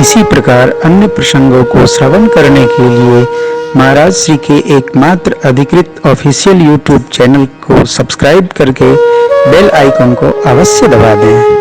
इसी प्रकार अन्य प्रसंगों को श्रवण करने के लिए महाराज श्री के एकमात्र अधिकृत ऑफिशियल यूट्यूब चैनल को सब्सक्राइब करके बेल आइकन को अवश्य दबा दें।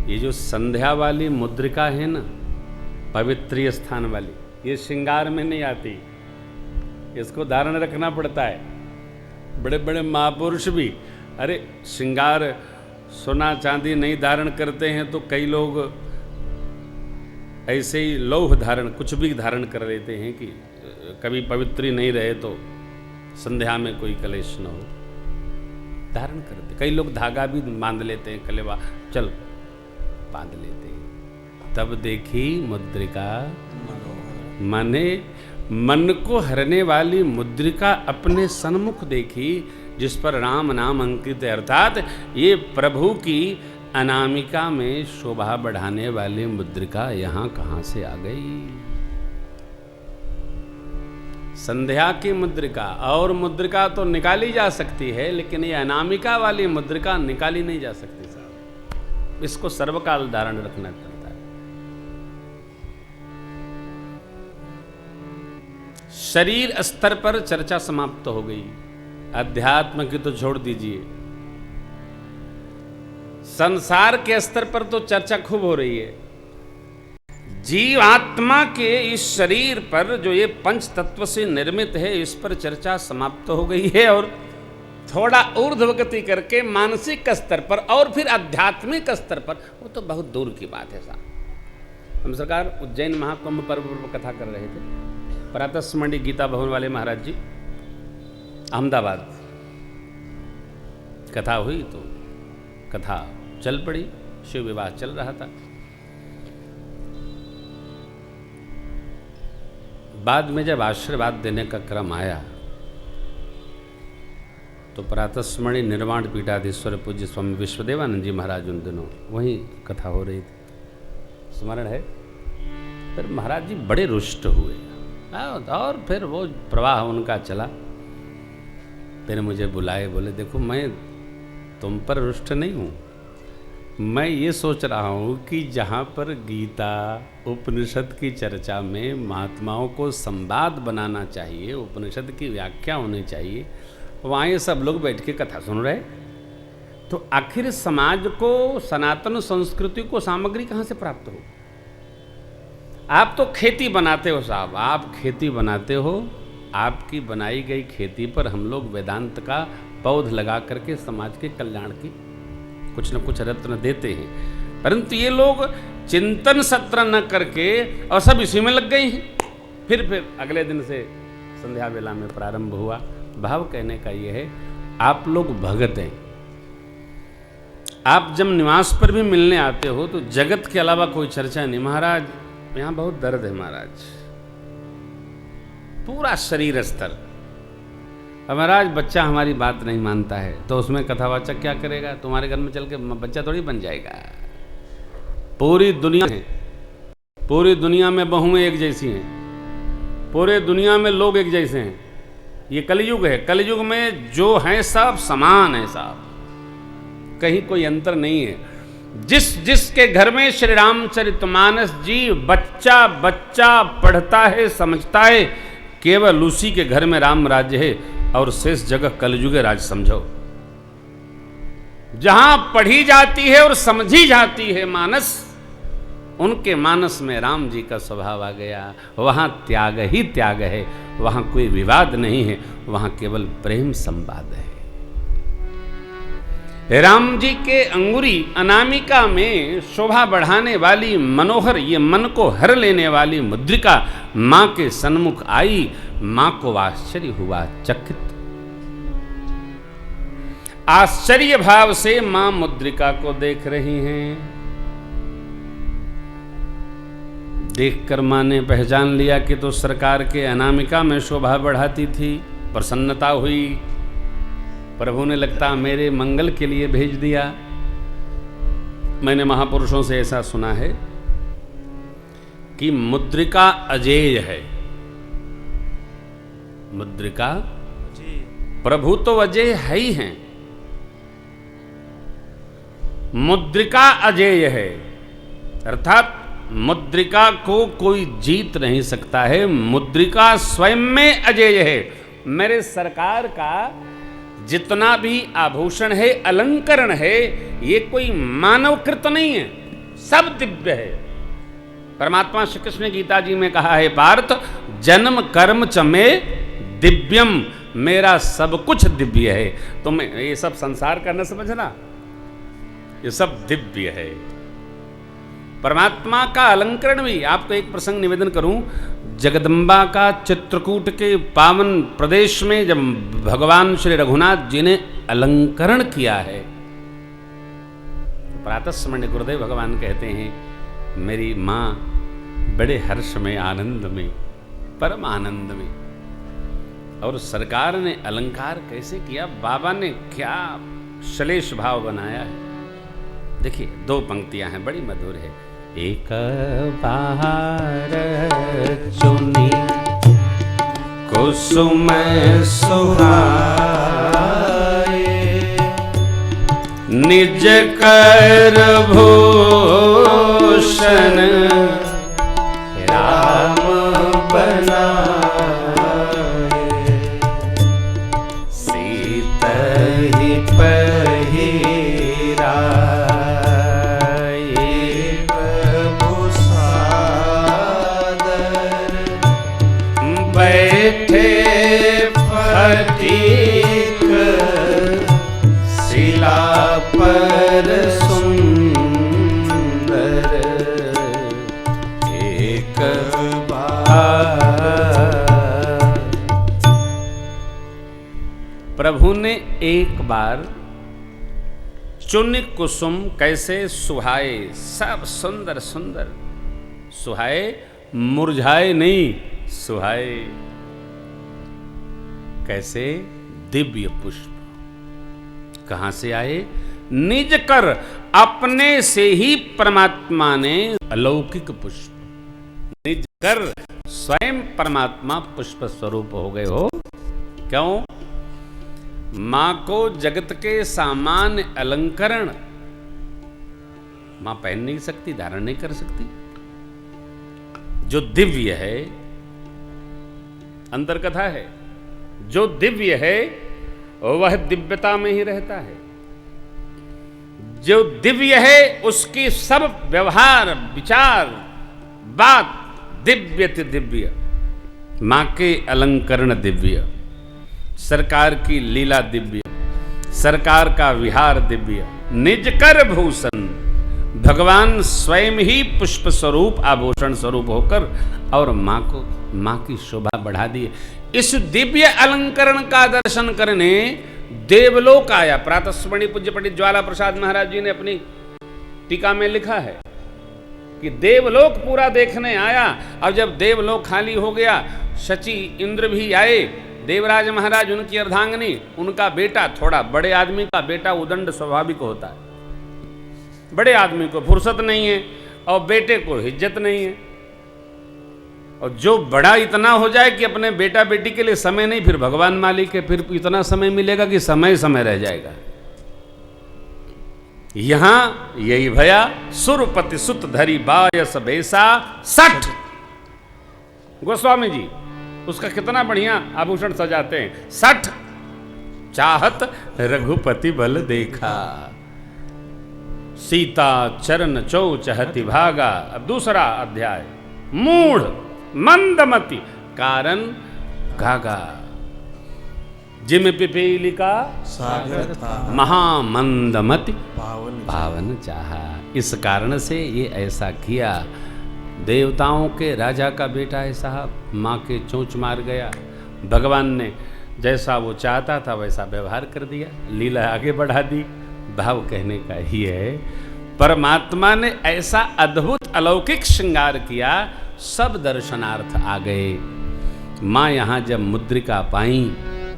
ये जो संध्या वाली मुद्रिका है ना, पवित्र स्थान वाली, ये श्रृंगार में नहीं आती, इसको धारण रखना पड़ता है। बड़े बड़े महापुरुष भी अरे श्रृंगार सोना चांदी नहीं धारण करते हैं तो कई लोग ऐसे ही लौह धारण कुछ भी धारण कर लेते हैं कि कभी पवित्र नहीं रहे तो संध्या में कोई कलेश न हो, धारण करते। कई लोग धागा भी बांध लेते हैं, कलेवा चल बांध लेते हैं। तब देखी मुद्रिका माने मन को हरने वाली मुद्रिका अपने सन्मुख देखी, जिस पर राम नाम अंकित है। अर्थात ये प्रभु की अनामिका में शोभा बढ़ाने वाली मुद्रिका यहां कहां से आ गई। संध्या की मुद्रिका और मुद्रिका तो निकाली जा सकती है, लेकिन ये अनामिका वाली मुद्रिका निकाली नहीं जा सकती साहब, इसको सर्वकाल धारण रखना पड़ता है। शरीर स्तर पर चर्चा समाप्त हो गई, अध्यात्म की तो छोड़ दीजिए, संसार के स्तर पर तो चर्चा खूब हो रही है। जीवात्मा के इस शरीर पर जो ये पंच तत्व से निर्मित है, इस पर चर्चा समाप्त हो गई है। और थोड़ा ऊर्ध्वगति करके मानसिक स्तर पर और फिर आध्यात्मिक स्तर पर, वो तो बहुत दूर की बात है साहब। हम सरकार उज्जैन महाकुंभ पर्व पर कथा कर रहे थे, प्रातस्मरणीय गीता भवन वाले महाराज जी अहमदाबाद कथा हुई तो कथा चल पड़ी, शिव विवाह चल रहा था। बाद में जब आशीर्वाद देने का क्रम आया तो प्रातस्मरणीय निर्वाण पीठाधीश्वर पूज्य स्वामी विश्वदेवानंद जी महाराज उन दिनों वहीं कथा हो रही थी, स्मरण है। फिर महाराज जी बड़े रुष्ट हुए और फिर वो प्रवाह उनका चला। फिर मुझे बुलाए, बोले देखो मैं तुम पर रुष्ट नहीं हूँ, मैं ये सोच रहा हूँ कि जहाँ पर गीता उपनिषद की चर्चा में महात्माओं को संवाद बनाना चाहिए, उपनिषद की व्याख्या होनी चाहिए, वहाँ ये सब लोग बैठ के कथा सुन रहे, तो आखिर समाज को सनातन संस्कृति को सामग्री कहाँ से प्राप्त हो। आप तो खेती बनाते हो साहब, आप खेती बनाते हो, आपकी बनाई गई खेती पर हम लोग वेदांत का पौध लगा करके समाज के कल्याण की कुछ न कुछ रत्न देते हैं, परंतु ये लोग चिंतन सत्र न करके और सब इसी में लग गए हैं। फिर अगले दिन से संध्या बेला में प्रारंभ हुआ। भाव कहने का ये है, आप लोग भगत हैं, आप जब निवास पर भी मिलने आते हो तो जगत के अलावा कोई चर्चा नहीं। महाराज यहाँ बहुत दर्द है महाराज, पूरा शरीर स्तर। महाराज बच्चा हमारी बात नहीं मानता है तो उसमें कथावाचक क्या करेगा, तुम्हारे घर में चल के बच्चा थोड़ी बन जाएगा। पूरी दुनिया है, पूरी दुनिया में बहुएं एक जैसी हैं, पूरे दुनिया में लोग एक जैसे हैं। ये कलयुग है, कलयुग में जो हैं सब समान है साहब, कहीं कोई अंतर नहीं है। जिसके घर में श्री रामचरितमानस जी बच्चा बच्चा पढ़ता है समझता है, केवल उसी के घर में राम राज्य है और शेष जगह कलयुग राज समझो। जहां पढ़ी जाती है और समझी जाती है मानस, उनके मानस में राम जी का स्वभाव आ गया। वहां त्याग ही त्याग है, वहां कोई विवाद नहीं है, वहां केवल प्रेम संवाद है। राम जी के अंगुरी अनामिका में शोभा बढ़ाने वाली मनोहर, ये मन को हर लेने वाली मुद्रिका मां के सन्मुख आई। मां को आश्चर्य हुआ, चकित आश्चर्य भाव से मां मुद्रिका को देख रही हैं। देखकर मां ने पहचान लिया कि तो सरकार के अनामिका में शोभा बढ़ाती थी। प्रसन्नता हुई, प्रभु ने लगता मेरे मंगल के लिए भेज दिया। मैंने महापुरुषों से ऐसा सुना है कि मुद्रिका अजेय है। मुद्रिका प्रभु तो अजेय है ही हैं, मुद्रिका अजेय है, अर्थात मुद्रिका को कोई जीत नहीं सकता है। मुद्रिका स्वयं में अजेय है। मेरे सरकार का जितना भी आभूषण है, अलंकरण है, ये कोई मानवकृत नहीं है, सब दिव्य है। परमात्मा श्री कृष्ण ने गीता जी में कहा है, पार्थ जन्म कर्म च में दिव्यम, मेरा सब कुछ दिव्य है। तो मैं ये सब संसार का न समझना, ये सब दिव्य है। परमात्मा का अलंकरण भी, आपको एक प्रसंग निवेदन करूं, जगदम्बा का चित्रकूट के पावन प्रदेश में जब भगवान श्री रघुनाथ जी ने अलंकरण किया है, प्रातः स्मरण गुरुदेव भगवान कहते हैं, मेरी माँ बड़े हर्ष में, आनंद में, परम आनंद में। और सरकार ने अलंकार कैसे किया, बाबा ने क्या श्लेष भाव बनाया है। देखिए, दो पंक्तियां हैं, बड़ी मधुर है। एक बार चुनी कुसुम सुहाए, निज कर भूषण राम बनाए, सीता ही पहिरा बैठे फटीक शिला पर सुंदर एक बार। प्रभु ने एक बार चुन कुसुम कैसे सुहाए, सब सुंदर सुंदर सुहाए, मुरझाए नहीं, सुहाए। कैसे? दिव्य पुष्प। कहां से आए? निज कर, अपने से ही परमात्मा ने अलौकिक पुष्प, निज कर स्वयं परमात्मा पुष्प स्वरूप हो गए हो। क्यों? मां को जगत के सामान्य अलंकरण मां पहन नहीं सकती, धारण नहीं कर सकती। जो दिव्य है, अंतर कथा है, जो दिव्य है वह दिव्यता में ही रहता है। जो दिव्य है उसकी सब व्यवहार, विचार, बात दिव्य ति दिव्य। मां के अलंकरण दिव्य, सरकार की लीला दिव्य, सरकार का विहार दिव्य। निज कर भूषण, भगवान स्वयं ही पुष्प स्वरूप, आभूषण स्वरूप होकर और मां की शोभा बढ़ा दी। इस दिव्य अलंकरण का दर्शन करने देवलोक आया। प्रातस्मरणीय पूज्य पंडित ज्वाला प्रसाद महाराज जी ने अपनी टीका में लिखा है कि देवलोक पूरा देखने आया। अब जब देवलोक खाली हो गया, शची इंद्र भी आए, देवराज महाराज उनकी अर्धांगिनी, उनका बेटा, थोड़ा बड़े आदमी का बेटा उदंड स्वाभाविक होता है, बड़े आदमी को फुर्सत नहीं है और बेटे को इज्जत नहीं है। और जो बड़ा इतना हो जाए कि अपने बेटा बेटी के लिए समय नहीं, फिर भगवान मालिक है, फिर इतना समय मिलेगा कि समय समय रह जाएगा। यहां यही भया, सुरपति सुत धरी बायस बेसा 60। गोस्वामी जी उसका कितना बढ़िया आभूषण सजाते हैं। 60 चाहत रघुपति बल देखा, सीता चरण चौ चहति भागा। अब दूसरा अध्याय, मूढ़ मंदमति कारण गागा, जिम पिपीलिका सागर था, महामंदमति पावन चाहा। इस कारण से ये ऐसा किया। देवताओं के राजा का है साहब, माँ के चोंच मार गया। भगवान ने जैसा वो चाहता था वैसा व्यवहार कर दिया, लीला आगे बढ़ा दी। भाव कहने का ही है, परमात्मा ने ऐसा अद्भुत अलौकिक श्रृंगार किया, सब दर्शनार्थ आ गए। माँ यहाँ जब मुद्रिका पाई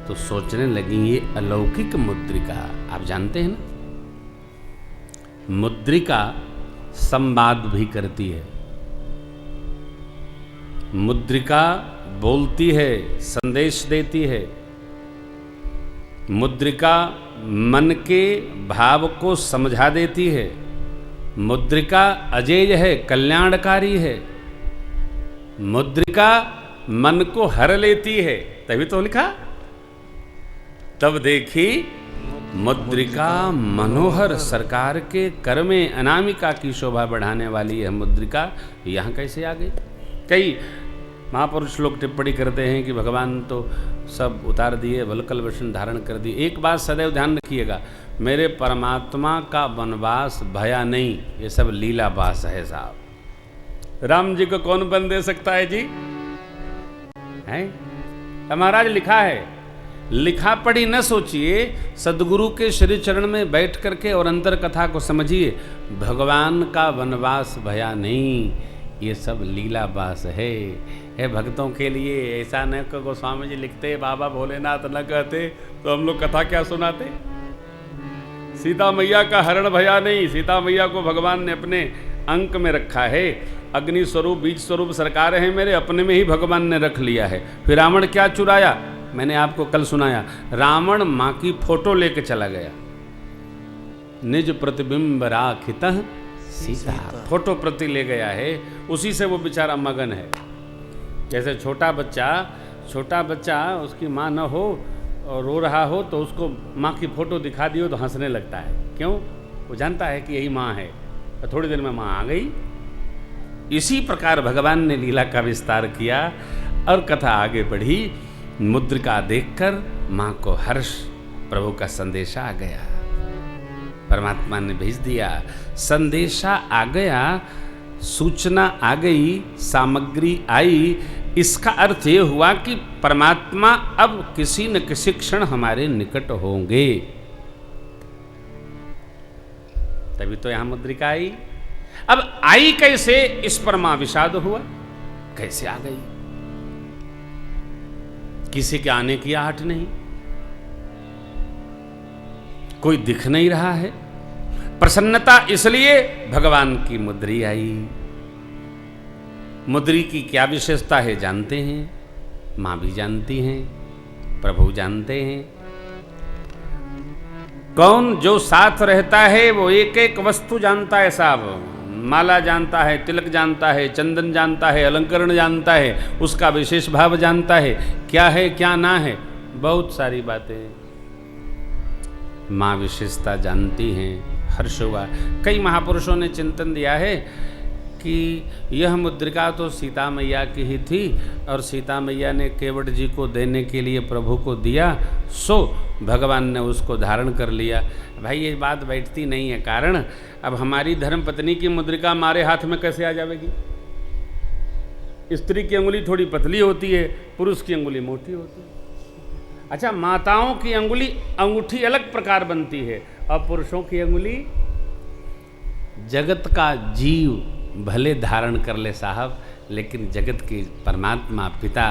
तो सोचने लगी ये अलौकिक मुद्रिका। आप जानते हैं ना, मुद्रिका संवाद भी करती है। मुद्रिका बोलती है, संदेश देती है। मुद्रिका मन के भाव को समझा देती है। मुद्रिका अजेय है, कल्याणकारी है। मुद्रिका मन को हर लेती है, तभी तो लिखा। तब देखी मुद्रिका मनोहर, सरकार के कर में अनामिका की शोभा बढ़ाने वाली है मुद्रिका। यहाँ कैसे आ गई? कई महापुरुष लोग टिप्पणी करते हैं कि भगवान तो सब उतार दिए, वलकल वृषण धारण कर दिए। एक बात सदैव ध्यान रखिएगा, मेरे परमात्मा का वनवास भया नहीं, ये सब लीलावास है साहब। राम जी को कौन वन दे सकता है जी? है महाराज, लिखा है, लिखा पढ़ी न सोचिए, सदगुरु के श्री चरण में बैठ करके और अंतर कथा को समझिए। भगवान का वनवास भया नहीं, ये सब लीलावास है भक्तों के लिए। ऐसा न को गोस्वामी जी लिखते, बाबा भोलेनाथ न कहते तो हम लोग कथा क्या सुनाते। सीता मैया का हरण भया नहीं, सीता मैया को भगवान ने अपने अंक में रखा है। अग्नि स्वरूप, बीज स्वरूप सरकार है मेरे, अपने में ही भगवान ने रख लिया है। फिर रावण क्या चुराया? मैंने आपको कल सुनाया, रावण माँ की फोटो लेके चला गया। निज प्रतिबिंब राखितः सीता, फोटो प्रति ले गया है, उसी से वो बेचारा मगन है। जैसे छोटा बच्चा उसकी माँ न हो और रो रहा हो तो उसको माँ की फोटो दिखा दियो तो हंसने लगता है। क्यों? वो जानता है कि यही माँ है, और थोड़ी देर में माँ आ गई। इसी प्रकार भगवान ने लीला का विस्तार किया और कथा आगे बढ़ी। मुद्रिका देखकर माँ को हर्ष, प्रभु का संदेशा आ गया, परमात्मा ने भेज दिया। संदेशा आ गया, सूचना आ गई, सामग्री आई। इसका अर्थ ये हुआ कि परमात्मा अब किसी न किसी क्षण हमारे निकट होंगे। तभी तो यहां मुद्रिका आई। अब आई कैसे, इस पर मां विषाद हुआ, कैसे आ गई? किसी के आने की आहट नहीं, कोई दिख नहीं रहा है। प्रसन्नता इसलिए भगवान की मुद्री आई। मुद्री की क्या विशेषता है जानते हैं, मां भी जानती हैं, प्रभु जानते हैं। कौन जो साथ रहता है वो एक एक वस्तु जानता है साहब। माला जानता है, तिलक जानता है, चंदन जानता है, अलंकरण जानता है, उसका विशेष भाव जानता है, क्या है क्या ना है, बहुत सारी बातें माँ विशेषता जानती हैं। हर्ष हुआ। कई महापुरुषों ने चिंतन दिया है कि यह मुद्रिका तो सीता मैया की ही थी और सीता मैया ने केवट जी को देने के लिए प्रभु को दिया, सो भगवान ने उसको धारण कर लिया। भाई ये बात बैठती नहीं है। कारण अब हमारी धर्म पत्नी की मुद्रिका हमारे हाथ में कैसे आ जाएगी? स्त्री की अंगुली थोड़ी पतली होती है, पुरुष की अंगुली मोटी होती है। अच्छा, माताओं की अंगुली अंगूठी अलग प्रकार बनती है और पुरुषों की अंगुली, जगत का जीव भले धारण कर ले साहब, लेकिन जगत के परमात्मा पिता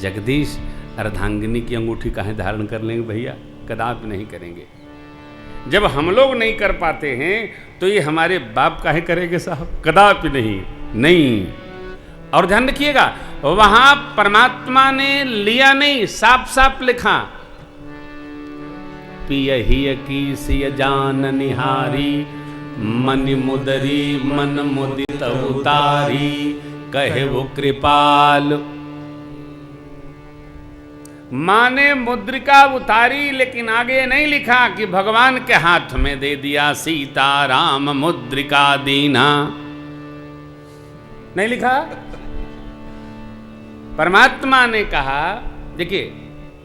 जगदीश अर्धांगिनी की अंगूठी काहे धारण कर लेंगे भैया? कदापि नहीं करेंगे। जब हम लोग नहीं कर पाते हैं तो ये हमारे बाप काहे करेंगे साहब? कदापि नहीं। और ध्यान रखिएगा, वहां परमात्मा ने लिया नहीं, साफ साफ लिखा, पियहिय की सिय जान निहारी, मन मुदरी मन मुदित उतारी, कहे वो कृपाल। मां ने मुद्रिका उतारी, लेकिन आगे नहीं लिखा कि भगवान के हाथ में दे दिया सीता राम मुद्रिका दीना, नहीं लिखा। परमात्मा ने कहा, देखिए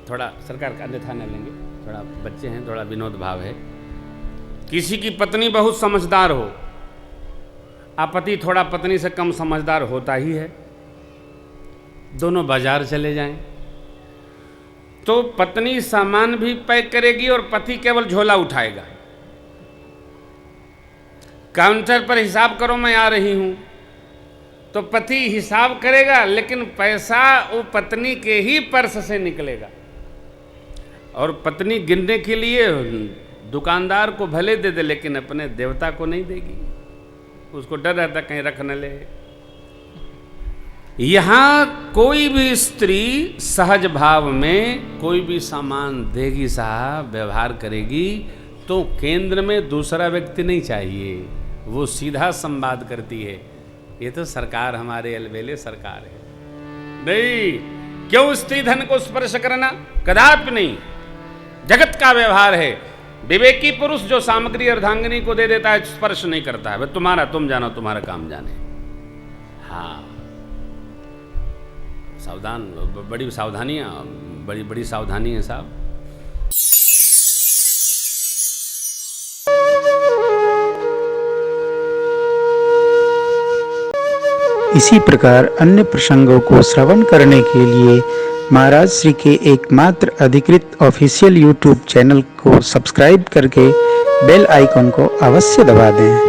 थोड़ा सरकार का अन्यथा न लेंगे, थोड़ा बच्चे हैं, थोड़ा विनोद भाव है। किसी की पत्नी बहुत समझदार हो, पति थोड़ा पत्नी से कम समझदार होता ही है, दोनों बाजार चले जाएं तो पत्नी सामान भी पैक करेगी और पति केवल झोला उठाएगा। काउंटर पर हिसाब करो मैं आ रही हूं, तो पति हिसाब करेगा, लेकिन पैसा वो पत्नी के ही पर्स से निकलेगा। और पत्नी गिनने के लिए दुकानदार को भले दे दे, लेकिन अपने देवता को नहीं देगी, उसको डर रहता कहीं रख न ले। यहाँ कोई भी स्त्री सहज भाव में कोई भी सामान देगी साहब, व्यवहार करेगी, तो केंद्र में दूसरा व्यक्ति नहीं चाहिए, वो सीधा संवाद करती है। ये तो सरकार, हमारे अलबेले सरकार है। नहीं, क्यों स्त्री धन को स्पर्श करना, कदापि नहीं। जगत का व्यवहार है। विवेकी पुरुष जो सामग्री अर्धांगिनी को दे देता है, स्पर्श नहीं करता है। तुम्हारा तुम जानो, तुम्हारा काम जाने। हाँ, सावधान, बड़ी सावधानियां, बड़ी बड़ी सावधानी है साहब। इसी प्रकार अन्य प्रसंगों को श्रवण करने के लिए महाराज श्री के एकमात्र अधिकृत ऑफिशियल यूट्यूब चैनल को सब्सक्राइब करके बेल आइकन को अवश्य दबा दें।